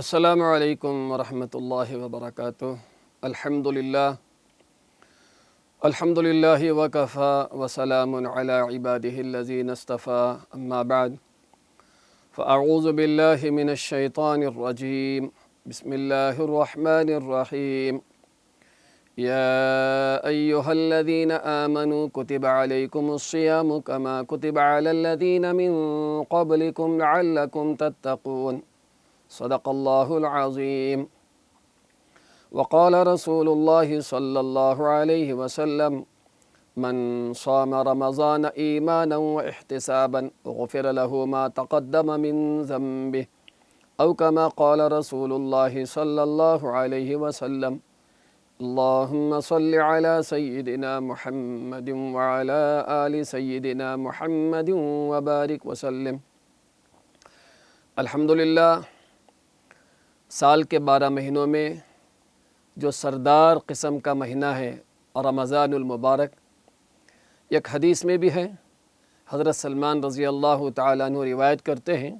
السلام علیکم ورحمۃ اللہ وبرکاتہ۔ الحمد للہ وکفا وسلام علی عبادہ الذین اصطفیٰ، اما بعد فاعوذ باللہ من الشیطان الرجیم، بسم اللہ الرحمن الرحیم۔ یا ایہا الذین آمنوا کتب علیکم الصیام کما کتب علی الذین من قبلکم لعلکم تتقون، صدق اللہ العظیم۔ وقال رسول اللہ صلی اللہ علیہ وسلم، من صام رمضان ایمانا واحتسابا غفر له ما تقدم من ذنبه، او كما قال رسول اللہ صلی اللہ علیہ وسلم، اللہم صل علی سیدنا محمد وعلی آل سیدنا محمد وبارک وسلم۔ الحمدللہ، سال کے 12 مہینوں میں جو سردار قسم کا مہینہ ہے رمضان المبارک، ایک حدیث میں بھی ہے، حضرت سلمان رضی اللہ تعالیٰ عنہ روایت کرتے ہیں،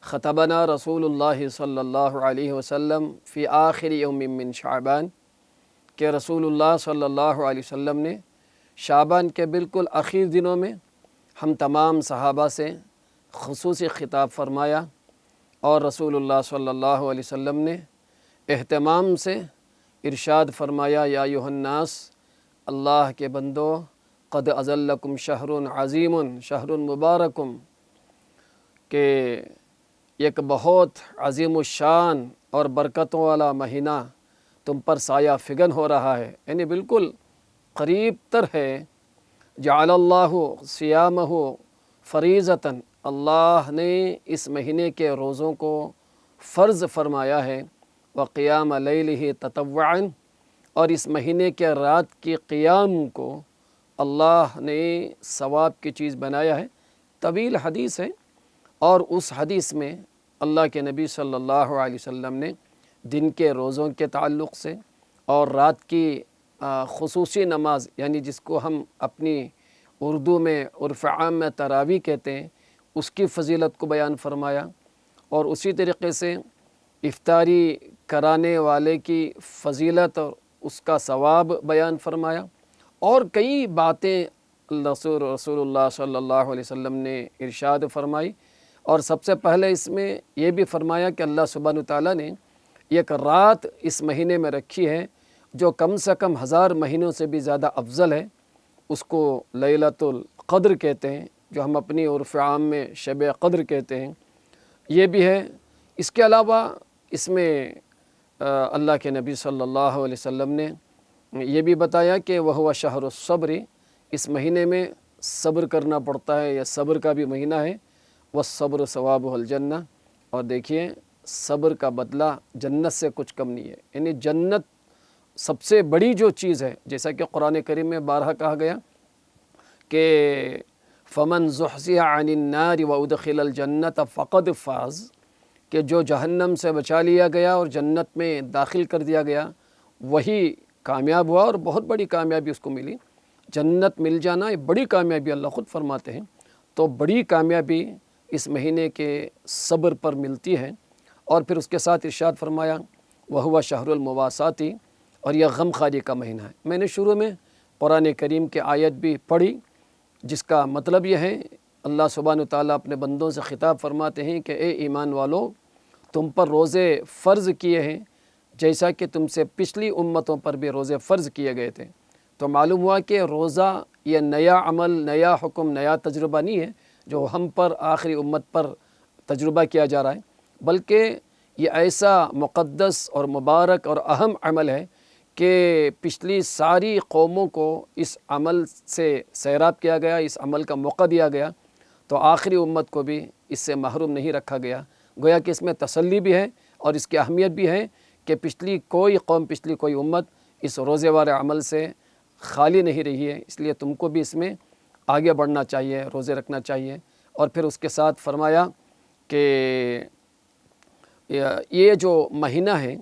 خطبنا رسول اللہ صلی اللہ علیہ وسلم فی آخر یوم من شعبان، کہ رسول اللہ صلی اللہ علیہ وسلم نے شعبان کے بالکل آخر دنوں میں ہم تمام صحابہ سے خصوصی خطاب فرمایا، اور رسول اللہ صلی اللہ علیہ وسلم نے اہتمام سے ارشاد فرمایا، یا ایھا الناس، اللہ کے بندو، قد اظلکم شہر عظیم شہر مبارکم، کہ ایک بہت عظیم الشان اور برکتوں والا مہینہ تم پر سایہ فگن ہو رہا ہے، یعنی بالکل قریب تر ہے۔ جعل اللہ صیامہ فریضۃ، اللہ نے اس مہینے کے روزوں کو فرض فرمایا ہے، وقیام لیلہ تطوعا، اور اس مہینے کے رات کی قیام کو اللہ نے ثواب کی چیز بنایا ہے۔ طویل حدیث ہے، اور اس حدیث میں اللہ کے نبی صلی اللہ علیہ وسلم نے دن کے روزوں کے تعلق سے اور رات کی خصوصی نماز، یعنی جس کو ہم اپنی اردو میں عرف عام میں تراویح کہتے ہیں، اس کی فضیلت کو بیان فرمایا، اور اسی طریقے سے افطاری کرانے والے کی فضیلت اور اس کا ثواب بیان فرمایا، اور کئی باتیں رسول اللہ صلی اللہ علیہ وسلم نے ارشاد فرمائی۔ اور سب سے پہلے اس میں یہ بھی فرمایا کہ اللہ سبحانہ تعالیٰ نے ایک رات اس مہینے میں رکھی ہے جو کم سے کم 1000 مہینوں سے بھی زیادہ افضل ہے، اس کو لیلۃ القدر کہتے ہیں، جو ہم اپنی عرف عام میں شب قدر کہتے ہیں، یہ بھی ہے۔ اس کے علاوہ اس میں اللہ کے نبی صلی اللہ علیہ وسلم نے یہ بھی بتایا کہ وہو شہر الصبر، اس مہینے میں صبر کرنا پڑتا ہے، یہ صبر کا بھی مہینہ ہے، والصبر ثوابہ الجنہ، اور دیکھیے صبر کا بدلہ جنت سے کچھ کم نہیں ہے، یعنی جنت سب سے بڑی جو چیز ہے، جیسا کہ قرآن کریم میں بارہا کہا گیا کہ فمن زحزح عن النار وادخل الجنۃ فقد فاز، کہ جو جہنم سے بچا لیا گیا اور جنت میں داخل کر دیا گیا وہی کامیاب ہوا، اور بہت بڑی کامیابی اس کو ملی۔ جنت مل جانا یہ بڑی کامیابی، اللہ خود فرماتے ہیں، تو بڑی کامیابی اس مہینے کے صبر پر ملتی ہے۔ اور پھر اس کے ساتھ ارشاد فرمایا وہو شہر المواسات، اور یہ غم خاری کا مہینہ ہے۔ میں نے شروع میں قرآن کریم کی آیت بھی پڑھی، جس کا مطلب یہ ہے اللہ سبحانہ تعالیٰ اپنے بندوں سے خطاب فرماتے ہیں کہ اے ایمان والو، تم پر روزے فرض کیے ہیں جیسا کہ تم سے پچھلی امتوں پر بھی روزے فرض کیے گئے تھے۔ تو معلوم ہوا کہ روزہ یہ نیا عمل، نیا حکم، نیا تجربہ نہیں ہے جو ہم پر آخری امت پر تجربہ کیا جا رہا ہے، بلکہ یہ ایسا مقدس اور مبارک اور اہم عمل ہے کہ پچھلی ساری قوموں کو اس عمل سے سیراب کیا گیا، اس عمل کا موقع دیا گیا، تو آخری امت کو بھی اس سے محروم نہیں رکھا گیا۔ گویا کہ اس میں تسلی بھی ہے اور اس کی اہمیت بھی ہے کہ پچھلی کوئی قوم، پچھلی کوئی امت اس روزے والے عمل سے خالی نہیں رہی ہے، اس لیے تم کو بھی اس میں آگے بڑھنا چاہیے، روزے رکھنا چاہیے۔ اور پھر اس کے ساتھ فرمایا کہ یہ جو مہینہ ہے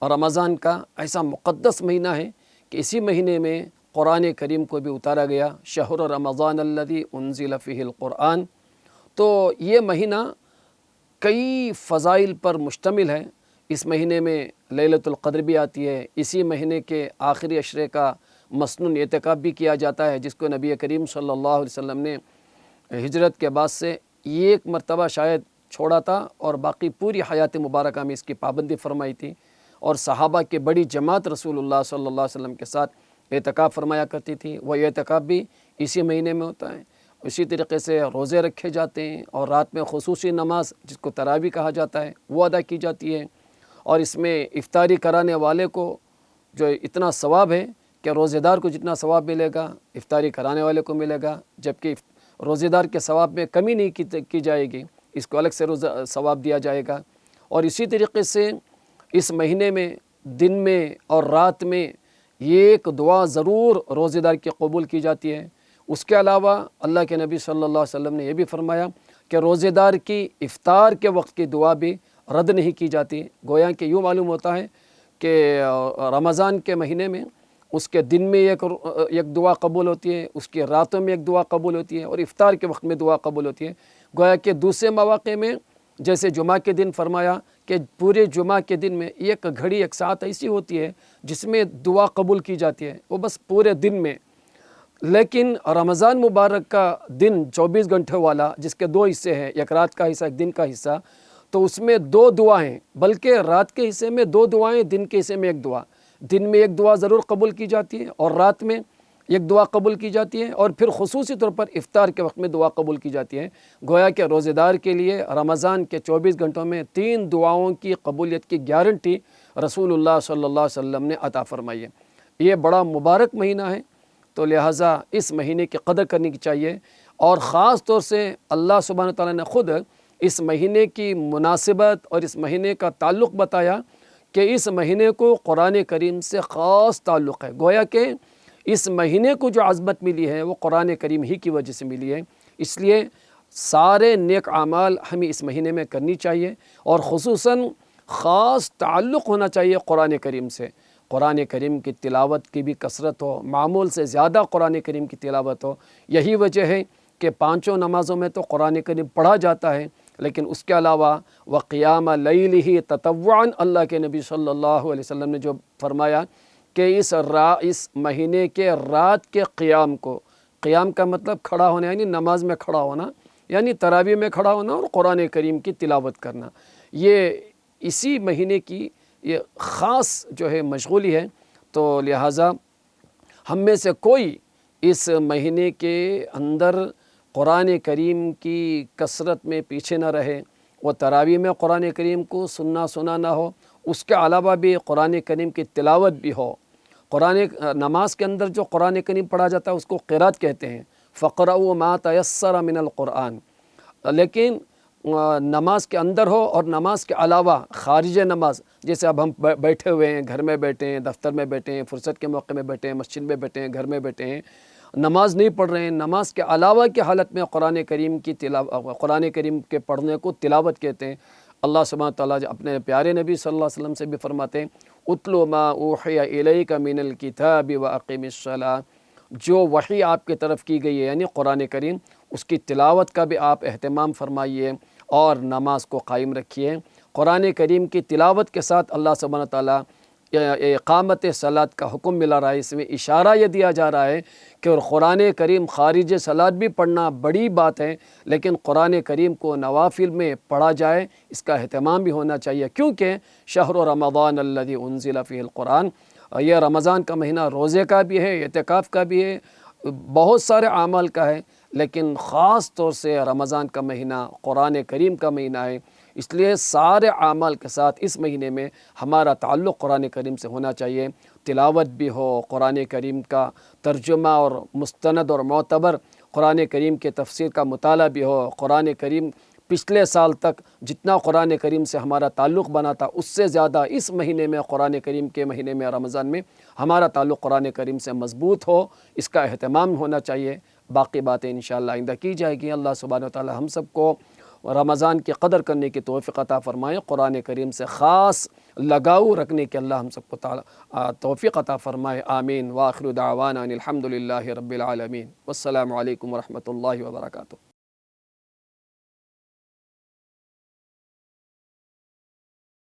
رمضان کا، ایسا مقدس مہینہ ہے کہ اسی مہینے میں قرآن کریم کو بھی اتارا گیا، شہر رمضان الذی انزل فیہ القرآن۔ تو یہ مہینہ کئی فضائل پر مشتمل ہے، اس مہینے میں لیلۃ القدر بھی آتی ہے، اسی مہینے کے آخری عشرے کا مسنون اعتکاف بھی کیا جاتا ہے، جس کو نبی کریم صلی اللہ علیہ وسلم نے ہجرت کے بعد سے ایک مرتبہ شاید چھوڑا تھا اور باقی پوری حیات مبارکہ میں اس کی پابندی فرمائی تھی، اور صحابہ کی بڑی جماعت رسول اللہ صلی اللہ علیہ وسلم کے ساتھ اعتکاف فرمایا کرتی تھی۔ وہ اعتکاف بھی اسی مہینے میں ہوتا ہے۔ اسی طریقے سے روزے رکھے جاتے ہیں اور رات میں خصوصی نماز جس کو تراویح کہا جاتا ہے وہ ادا کی جاتی ہے، اور اس میں افطاری کرانے والے کو جو اتنا ثواب ہے کہ روزے دار کو جتنا ثواب ملے گا افطاری کرانے والے کو ملے گا، جبکہ روزے دار کے ثواب میں کمی نہیں کی جائے گی، اس کو الگ سے ثواب دیا جائے گا۔ اور اسی طریقے سے اس مہینے میں دن میں اور رات میں ایک دعا ضرور روزے دار کی قبول کی جاتی ہے۔ اس کے علاوہ اللہ کے نبی صلی اللہ علیہ وسلم نے یہ بھی فرمایا کہ روزے دار کی افطار کے وقت کی دعا بھی رد نہیں کی جاتی۔ گویا کہ یوں معلوم ہوتا ہے کہ رمضان کے مہینے میں اس کے دن میں ایک دعا قبول ہوتی ہے، اس کے راتوں میں ایک دعا قبول ہوتی ہے، اور افطار کے وقت میں دعا قبول ہوتی ہے۔ گویا کہ دوسرے مواقع میں جیسے جمعہ کے دن فرمایا کہ پورے جمعہ کے دن میں ایک گھڑی ایک ساعت ایسی ہوتی ہے جس میں دعا قبول کی جاتی ہے، وہ بس پورے دن میں۔ لیکن رمضان مبارک کا دن 24 گھنٹے والا جس کے دو حصے ہیں، ایک رات کا حصہ ایک دن کا حصہ، تو اس میں دو دعائیں، بلکہ رات کے حصے میں دو دعائیں، دن کے حصے میں ایک دعا۔ دن میں ایک دعا ضرور قبول کی جاتی ہے اور رات میں ایک دعا قبول کی جاتی ہے، اور پھر خصوصی طور پر افطار کے وقت میں دعا قبول کی جاتی ہے۔ گویا کہ روزے دار کے لیے رمضان کے 24 گھنٹوں میں 3 دعاؤں کی قبولیت کی گارنٹی رسول اللہ صلی اللہ علیہ وسلم نے عطا فرمائی ہے۔ یہ بڑا مبارک مہینہ ہے، تو لہٰذا اس مہینے کی قدر کرنی چاہیے، اور خاص طور سے اللہ سبحانہ تعالیٰ نے خود اس مہینے کی مناسبت اور اس مہینے کا تعلق بتایا کہ اس مہینے کو قرآن کریم سے خاص تعلق ہے۔ گویا کہ اس مہینے کو جو عظمت ملی ہے وہ قرآن کریم ہی کی وجہ سے ملی ہے، اس لیے سارے نیک اعمال ہمیں اس مہینے میں کرنی چاہیے، اور خصوصاً خاص تعلق ہونا چاہیے قرآن کریم سے۔ قرآن کریم کی تلاوت کی بھی کثرت ہو، معمول سے زیادہ قرآن کریم کی تلاوت ہو۔ یہی وجہ ہے کہ 5 نمازوں میں تو قرآن کریم پڑھا جاتا ہے، لیکن اس کے علاوہ وَقِيَامَ لَيْلِهِ تَطَوُّعًا اللہ کے نبی صلی اللہ علیہ وسلم نے جو فرمایا کہ اس مہینے کے رات کے قیام کو، قیام کا مطلب کھڑا ہونا، یعنی نماز میں کھڑا ہونا، یعنی تراویح میں کھڑا ہونا اور قرآن کریم کی تلاوت کرنا، یہ اسی مہینے کی یہ خاص جو ہے مشغولی ہے۔ تو لہٰذا ہم میں سے کوئی اس مہینے کے اندر قرآن کریم کی کثرت میں پیچھے نہ رہے، وہ تراویح میں قرآن کریم کو سنا نہ ہو، اس کے علاوہ بھی قرآن کریم کی تلاوت بھی ہو۔ نماز کے اندر جو قرآن کریم پڑھا جاتا ہے اس کو قرات کہتے ہیں، فَقْرَؤُوا مَا تَيَسَّرَ مِنَ الْقُرْآنِ۔ لیکن نماز کے اندر ہو اور نماز کے علاوہ خارج نماز، جیسے اب ہم بیٹھے ہوئے ہیں، گھر میں بیٹھے ہیں، دفتر میں بیٹھے ہیں، فرصت کے موقع میں بیٹھے ہیں، مسجد میں بیٹھے ہیں، گھر میں بیٹھے ہیں، نماز نہیں پڑھ رہے ہیں، نماز کے علاوہ کی حالت میں قرآن کریم کے پڑھنے کو تلاوت کہتے ہیں۔ اللہ سبحانہ تعالیٰ اپنے پیارے نبی صلی اللہ علیہ وسلم سے بھی فرماتے ہیں اُتْلُ مَا أُوحِيَ إِلَيْكَ مِنَ الْكِتَابِ وَأَقِمِ الصَّلَاةَ، جو وحی آپ کی طرف کی گئی ہے یعنی قرآن کریم، اس کی تلاوت کا بھی آپ اہتمام فرمائیے اور نماز کو قائم رکھیے۔ قرآن کریم کی تلاوت کے ساتھ اللہ سبحانہ تعالیٰ اقامت صلاۃ کا حکم ملا رہا ہے۔ اس میں اشارہ یہ دیا جا رہا ہے کہ قرآن کریم خارج صلاۃ بھی پڑھنا بڑی بات ہے، لیکن قرآن کریم کو نوافل میں پڑھا جائے، اس کا اہتمام بھی ہونا چاہیے، کیونکہ شہر رمضان الذی انزل فیہ القرآن، یہ رمضان کا مہینہ روزے کا بھی ہے، اعتکاف کا بھی ہے، بہت سارے اعمال کا ہے، لیکن خاص طور سے رمضان کا مہینہ قرآن کریم کا مہینہ ہے۔ اس لیے سارے اعمال کے ساتھ اس مہینے میں ہمارا تعلق قرآن کریم سے ہونا چاہیے، تلاوت بھی ہو، قرآن کریم کا ترجمہ اور مستند اور معتبر قرآن کریم کے تفسیر کا مطالعہ بھی ہو، قرآن کریم پچھلے سال تک جتنا قرآن کریم سے ہمارا تعلق بنا تھا اس سے زیادہ اس مہینے میں قرآن کریم کے مہینے میں رمضان میں ہمارا تعلق قرآن کریم سے مضبوط ہو، اس کا اہتمام ہونا چاہیے۔ باقی باتیں انشاءاللہ آئندہ کی جائے گی۔ اللہ سبحانہ وتعالی ہم سب کو رمضان کی قدر کرنے کی توفیق عطا فرمائے، قرآن کریم سے خاص لگاؤ رکھنے کی اللہ ہم سب کو توفیق عطا فرمائے، آمین۔ وآخر دعوانا ان الحمد للہ رب العالمین، والسلام علیکم ورحمۃ اللہ وبرکاتہ۔